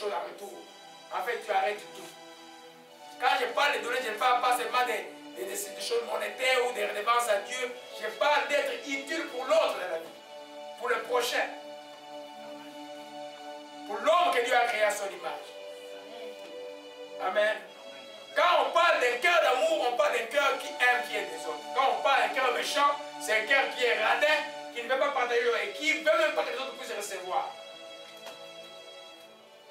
chose en retour. En fait, tu arrêtes tout. Quand je parle de donner, je ne parle pas seulement des choses monétaires ou des redevances à Dieu. Je parle d'être utile pour l'autre dans la vie, pour le prochain, pour l'homme que Dieu a créé à son image. Amen. Quand on parle d'un cœur d'amour, on parle d'un cœur qui aime qui est des autres. Quand on parle d'un cœur méchant, c'est un cœur qui est radin, qui ne veut pas partager et qui ne veut même pas que les autres puissent recevoir.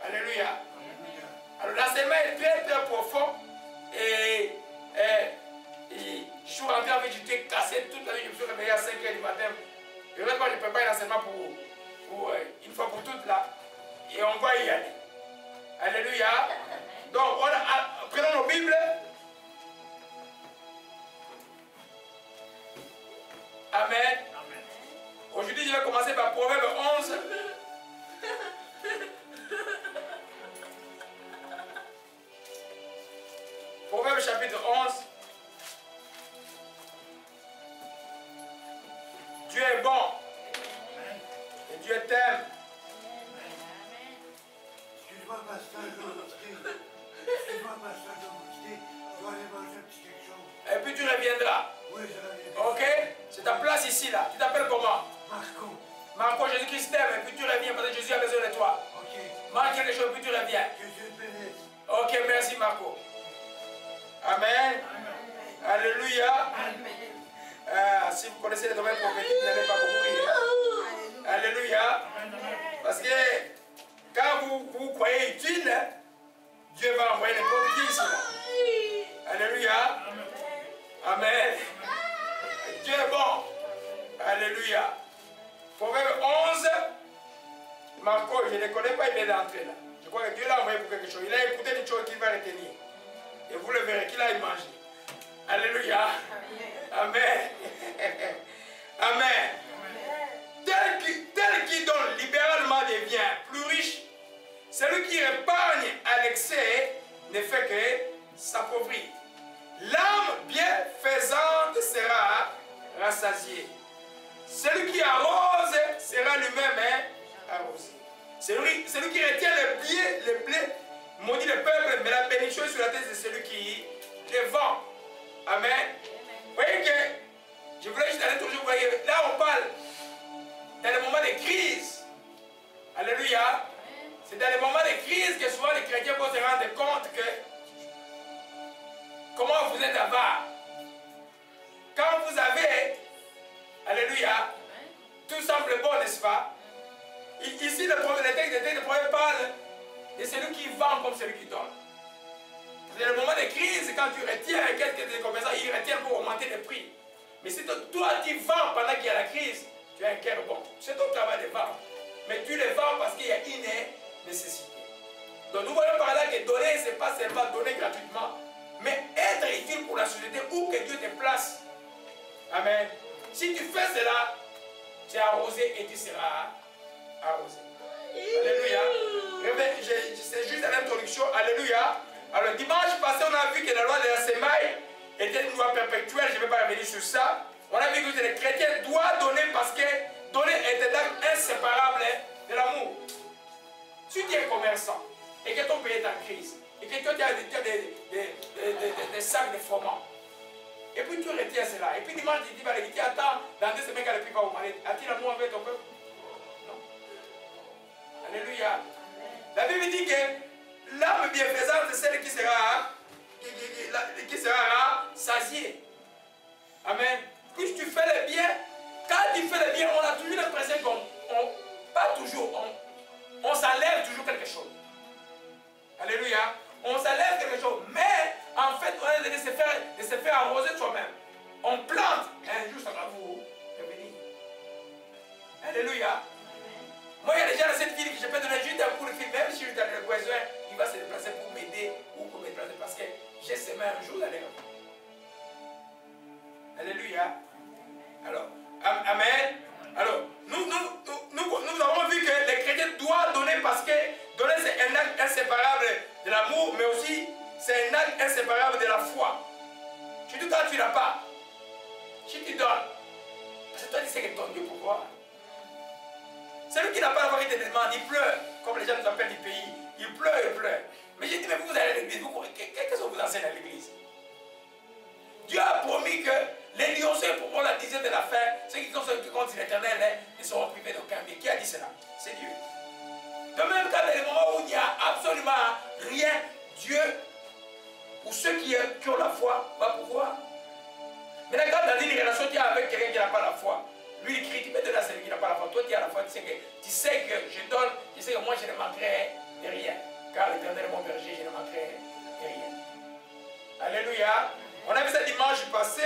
Alléluia. Alors l'enseignement est très très profond et je suis rentré en vie, j'étais cassé toute la nuit, je me suis réveillé à 5 h du matin. Je ne vais pas, je prépare l'enseignement pour une fois pour toutes là. Et on va y aller. Alléluia. Donc prenons nos Bibles. Amen. Aujourd'hui, je vais commencer par Proverbe 11. Proverbe chapitre 11. Dieu est bon. Et Dieu t'aime. Excuse-moi, pasteur, je dois aller manger un petit quelque chose. Et puis tu reviendras. Oui, je reviendrai. Ok? C'est ta place ici, là. Tu t'appelles comment? Marco. Marco, Jésus-Christ t'aime, et puis tu reviens parce que Jésus a besoin de toi. Ok. Mange quelque chose, puis tu reviens. Que Dieu te bénisse. Ok, merci Marco. Amen. Alléluia. Si vous connaissez les domaines prophétiques, vous n'allez pas beaucoup rire. Alléluia. Parce que quand vous croyez utile, Dieu va envoyer n'importe qui ici. Alléluia. Amen. Dieu est bon. Alléluia. Proverbe 11. Marco, je ne le connais pas, il vient d'entrer là. Je crois que Dieu l'a envoyé pour quelque chose. Il a écouté des choses qu'il va retenir. Et vous le verrez qu'il a mangé. Alléluia. Amen. Amen. Tel qui donne libéralement devient plus riche, celui qui épargne à l'excès ne fait que s'appauvrir. L'âme bienfaisante sera rassasiée. Celui qui arrose sera lui-même arrosé. Celui qui retient le blé maudit le peuple, mais la bénédiction est sur la tête de celui qui le vend. Amen. Vous voyez que, je voulais juste aller toujours, vous voyez, là on parle dans les moments de crise. Alléluia. C'est dans les moments de crise que souvent les chrétiens vont se rendre compte que comment vous êtes avare. Quand vous avez, alléluia, tout semble bon, n'est-ce pas? Ici, le texte de Proverbe parle de celui qui vend comme celui qui donne. C'est le moment de crise, quand tu retiens quelques commerçants, ils retiennent pour augmenter les prix. Mais si toi tu vends pendant qu'il y a la crise, tu as un cœur bon. C'est ton travail de vendre. Mais tu les vends parce qu'il y a une nécessité. Donc nous voyons par là que donner, ce n'est pas seulement donner gratuitement, mais être utile pour la société où que Dieu te place. Amen. Si tu fais cela, tu es arrosé et tu seras arrosé. Alléluia. C'est juste l'introduction. Alléluia. Alors dimanche passé, on a vu que la loi de la semaille était une loi perpétuelle. Je ne vais pas revenir sur ça. On a vu que les chrétiens doivent donner parce que donner est un acte inséparable de l'amour. Si tu es commerçant et que ton pays est en crise et que toi tu as des sacs de froment, et puis tu retiens cela, et puis dimanche tu dis, tu attends, dans 2 semaines quand le prix va augmenter, as-tu l'amour envers ton peuple? Non. Alléluia. La Bible dit que l'âme bienfaisante c'est celle qui sera rassasiée. Amen. Puis tu fais le bien. Quand tu fais le bien, on a toujours l'impression on s'enlève toujours quelque chose. Alléluia. On s'enlève quelque chose. Mais en fait, on est de se faire arroser soi-même. On plante. Un jour, ça va vous revenir. Alléluia. Moi, il y a des gens dans cette ville que je peux donner juste un coup de fil. Même si je suis dans le besoin, il va se déplacer pour m'aider ou pour me déplacer parce que j'ai semé un jour d'aller. Alléluia. Alors, amen. Alors, nous avons vu que les chrétiens doivent donner parce que donner c'est un acte inséparable de l'amour, mais aussi c'est un acte inséparable de la foi. Surtout quand tu n'as pas. Si tu donnes, parce que toi tu sais que ton Dieu pourquoi. Celui qui n'a pas la foi qui te demande, il pleure, comme les gens nous appellent du pays. Il pleure rien, Dieu, pour ceux qui ont la foi, va pouvoir. Maintenant, quand dans une relation, tu es avec quelqu'un qui n'a pas la foi, lui, il crie, tu peux donner à celui qui n'a pas la foi. Toi, tu as la foi, tu sais que je donne, tu sais que moi, je ne manquerai de rien. Car l'Éternel est mon berger, je ne manquerai de rien. Alléluia. On a vu ça dimanche passé.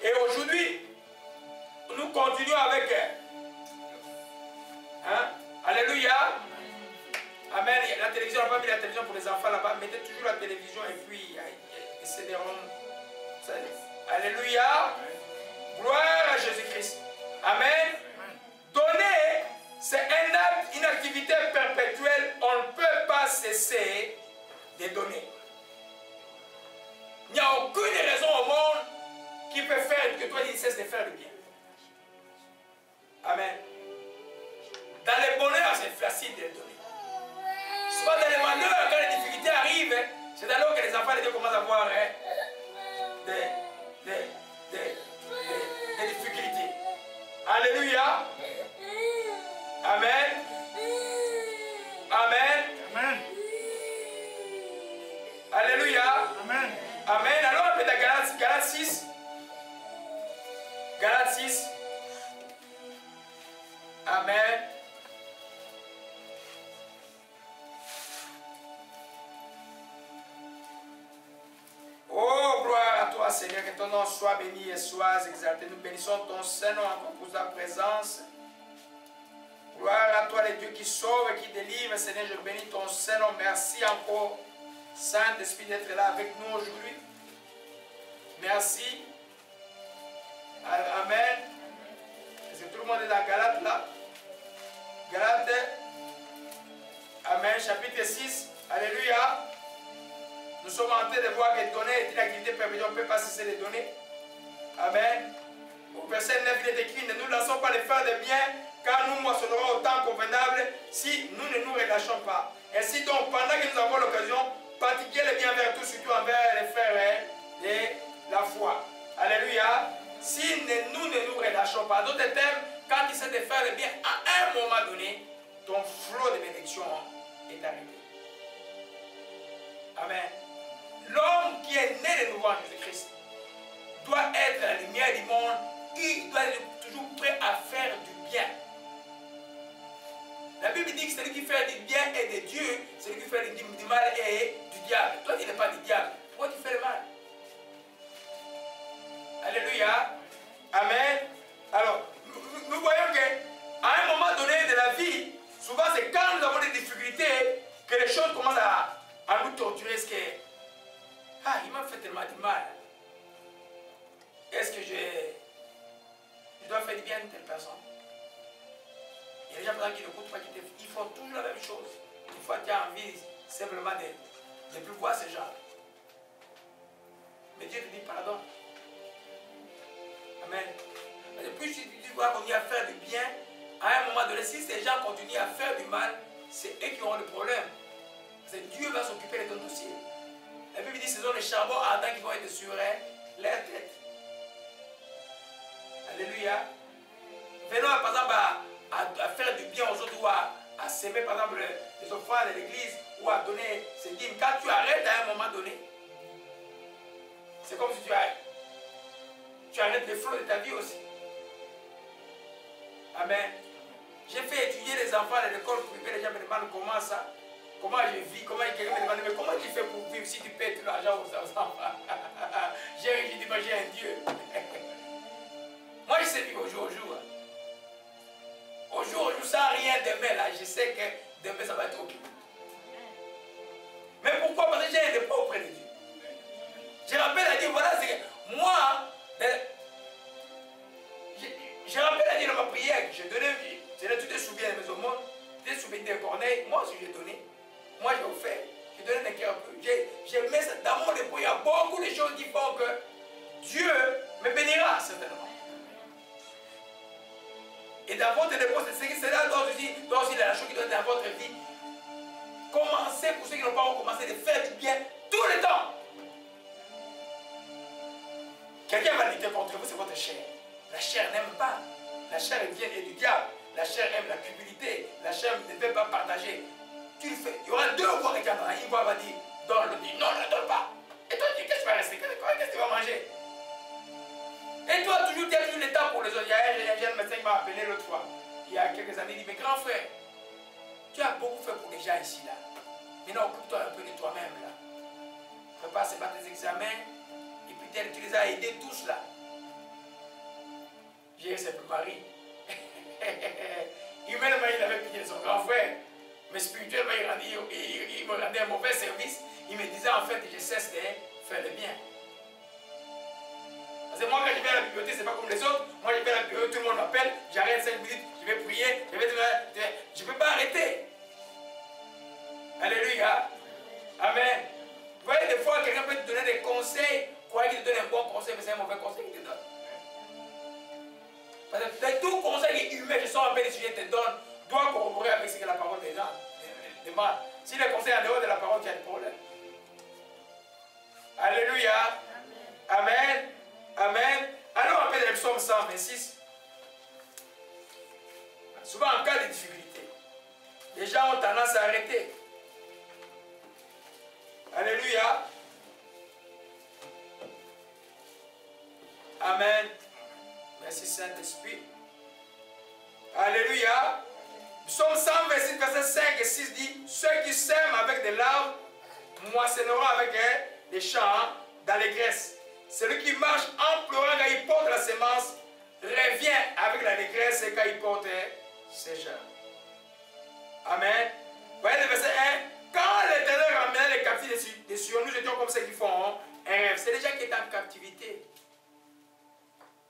Et aujourd'hui, nous continuons avec... Hein? Alléluia. Amen. La télévision, on n'a pas mis la télévision pour les enfants là-bas. Mettez toujours la télévision et puis ils céderont. Alléluia. Gloire à Jésus-Christ. Amen. Donner, c'est un acte, une activité perpétuelle. On ne peut pas cesser de donner. Il n'y a aucune raison au monde qui peut faire que toi tu cesses de faire le bien. Amen. Dans les bonheurs, c'est facile de donner. Soit dans les malheurs, quand les difficultés arrivent, c'est alors que les enfants de Dieu commencent à avoir des difficultés. Alléluia. Amen. Amen. Amen. Alléluia. Amen. Amen. Alors on peut dans Galates 6. Galates 6. Amen. Oh, gloire à toi, Seigneur, que ton nom soit béni et soit exalté. Nous bénissons ton Saint-Nom encore pour ta présence. Gloire à toi, les dieux qui sauvent et qui délivrent. Seigneur, je bénis ton Saint-Nom. Merci encore, Saint-Esprit, d'être là avec nous aujourd'hui. Merci. Amen. Est-ce que tout le monde est dans Galates là? Galates. Amen. Chapitre 6. Alléluia. Nous sommes en train de voir que donner est une activité perpétuelle. On ne peut pas cesser de donner. Amen. Au verset 9, il est écrit: ne nous lassons pas de faire de bien, car nous moissonnerons au temps convenable si nous ne nous relâchons pas. Ainsi donc, pendant que nous avons l'occasion, pratiquez le bien envers tous, surtout envers les frères de la foi. Alléluia. Si nous ne nous relâchons pas, d'autres termes, quand tu sais de faire le bien, à un moment donné, ton flot de bénédiction est arrivé. Amen. L'homme qui est né de nouveau en Jésus-Christ doit être la lumière du monde. Il doit être toujours prêt à faire du bien. La Bible dit que celui qui fait du bien est de Dieu, celui qui fait du mal est du diable. Toi, tu n'es pas du diable. Pourquoi tu fais le mal? Alléluia. Amen. Alors, nous voyons qu'à un moment donné de la vie, souvent c'est quand nous avons des difficultés que les choses commencent à nous torturer. Est-ce que, il m'a fait tellement du mal. Est-ce que je dois faire du bien à une telle personne? Il y a des gens qui n'écoutent pas, qui font toujours la même chose. Une fois tu as envie simplement de ne plus voir ces gens. Mais Dieu te dit pardon. Amen. Et puis tu dois continuer à faire du bien. À un moment donné, si ces gens continuent à faire du mal, c'est eux qui auront le problème. Parce que Dieu va s'occuper de ton dossier. La Bible dit ce sont les charbons ardents qui vont être sur leur tête. Alléluia. Venons par exemple à faire du bien aux autres ou à s'aimer par exemple les offrandes de l'église ou à donner ses dîmes. Quand tu arrêtes à un moment donné, c'est comme si tu arrêtes le flot de ta vie aussi. Amen. J'ai fait étudier les enfants à l'école privée. Les gens me demandent comment ça, comment je vis, comment quelqu'un me demande mais comment tu fais pour vivre si tu payes tout l'argent aux enfants. J'ai dit, j'ai un Dieu. Moi je sais vivre au jour au jour. Au jour au jour, sans rien demain là, je sais que demain ça va être ok. Mais pourquoi? Parce que j'ai un dépôt auprès de Dieu. Je rappelle à Dieu, voilà, c'est que moi, je rappelle à Dieu dans ma prière que je donnais, tu te souviens de mes aumônes, tu te souviens des corneilles, moi aussi j'ai donné, moi j'ai offert, je donne un cœur peu. J'ai mis ça dans mon dépôt, il y a beaucoup de choses qui font que Dieu me bénira certainement. Et dans votre dépôt, c'est là aussi la chose qui doit être dans votre vie. Commencez, pour ceux qui n'ont pas commencé, de faire du bien tout le temps. Quelqu'un va lutter contre vous, c'est votre chair. La chair n'aime pas. La chair vient du diable. La chair aime la cupidité. La chair ne veut pas partager. Tu le fais. Il y aura deux voix qui viendront. Une voix va dit, donne, l'autre dit, non, ne donne pas. Et toi, tu dis, qu'est-ce que tu vas rester? Qu'est-ce que tu vas manger? Et toi, toujours, tu as toujours l'état pour les autres. Il y a un jeune médecin qui m'a appelé l'autre fois, il y a quelques années, il dit, mais grand frère, tu as beaucoup fait pour les gens ici, là. Maintenant, occupe-toi un peu de toi-même, là. Prépare tes examens, et peut-être tu les as aidés tous, là. J'ai simplement ri. Humainement, il avait pitié de son grand frère, mais spirituellement, il me rendait un mauvais service. Il me disait, en fait, je cesse de faire le bien. Parce que moi, quand je vais à la bibliothèque, ce n'est pas comme les autres. Moi, je vais à la bibliothèque, tout le monde m'appelle, j'arrête 5 minutes, je vais prier, je ne peux pas arrêter. Alléluia. Amen. Vous voyez, des fois, quelqu'un peut te donner des conseils, croyez qu'il te donne un bon conseil, mais c'est un mauvais conseil qu'il te donne. Parce que tout conseil humain qui sont en paix des sujets te donne, doit corroborer avec ce que la parole des gens demande. Si les conseils en dehors de la parole, tu as des problèmes. Alléluia. Amen. Amen. Alors, on appelle le psaume 126. Souvent, en cas de difficulté, les gens ont tendance à arrêter. Alléluia. Amen. Merci Saint-Esprit. Alléluia. Psaume 126, verset 5 et 6 dit, ceux qui sèment avec des larmes moissonneront avec des chants d'allégresse. Celui qui marche en pleurant quand il porte la semence revient avec l'allégresse quand il porte ses germes. Amen. Voyez le verset 1. Quand l'Éternel ramena les captifs de Sion, nous étions comme ceux qui font un rêve. C'est les gens qui étaient en captivité.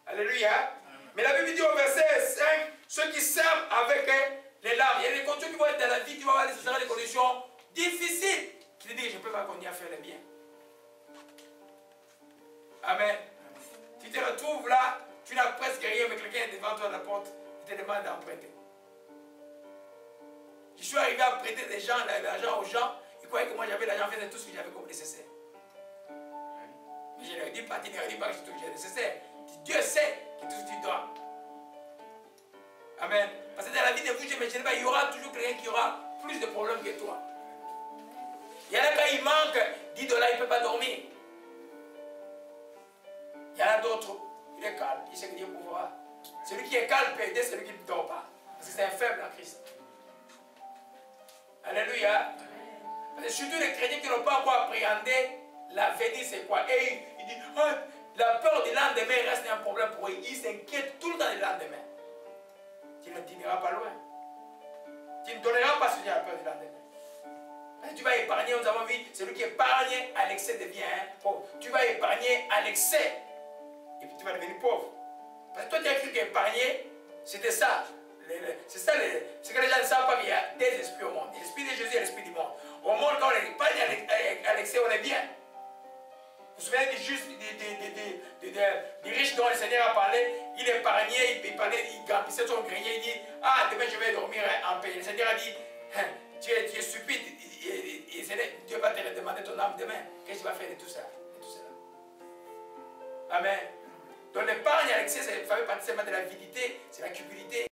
Alléluia. Mais la Bible dit au verset 5, ceux qui sèment avec les larmes. Il y a des conditions qui vont être dans la vie, tu vas avoir des conditions difficiles. Qui te disent, je ne peux pas continuer à faire le bien. Amen. Tu te retrouves là, tu n'as presque rien, mais quelqu'un est devant toi à la porte, il te demande d'emprunter. Je suis arrivé à prêter des gens, l'argent aux gens, ils croyaient que moi j'avais l'argent, faisais tout ce que j'avais comme nécessaire. Mais je leur dis pas, tu ne leur dis pas que c'est tout ce que j'ai nécessaire. Dieu sait que tout ce que tu dois. Amen. Parce que dans la vie de vous, je n'imagine pas, il y aura toujours quelqu'un qui aura plus de problèmes que toi. Il y en a quand il manque 10 $, il ne peut pas dormir. Il y en a d'autres, il est calme, il sait que Dieu pourra. Celui qui est calme peut aider celui qui ne dort pas. Parce que c'est un faible en Christ. Alléluia. Parce que surtout les chrétiens qui n'ont pas encore appréhendé l'avenir, c'est quoi? Et il dit, oh, la peur du lendemain reste un problème pour eux. Ils s'inquiètent tout le temps du lendemain. Tu ne t'iras pas loin. Tu ne donneras pas sujet à la peur du lendemain. Parce que tu vas épargner, nous avons vu, celui qui épargne à l'excès devient pauvre. Tu vas épargner à l'excès. Et puis tu vas devenir pauvre. Parce que toi tu as cru qu'épargner, c'était ça. C'est ça, ce que les gens ne savent pas, qu'il y a des esprits au monde. L'esprit de Jésus et l'esprit du monde. Au monde, quand on épargne à l'excès, on est bien. Vous vous souvenez des justes, des riches dont le Seigneur a parlé, il épargnait, il gamblissait son grenier, il dit, ah, demain je vais dormir en paix. Le Seigneur a dit, tu es stupide, Dieu va te demander ton âme demain. Qu'est-ce que tu vas faire de tout ça? Amen. Donc l'épargne à l'excès, ça fait partie seulement de la vilité, c'est la cupidité.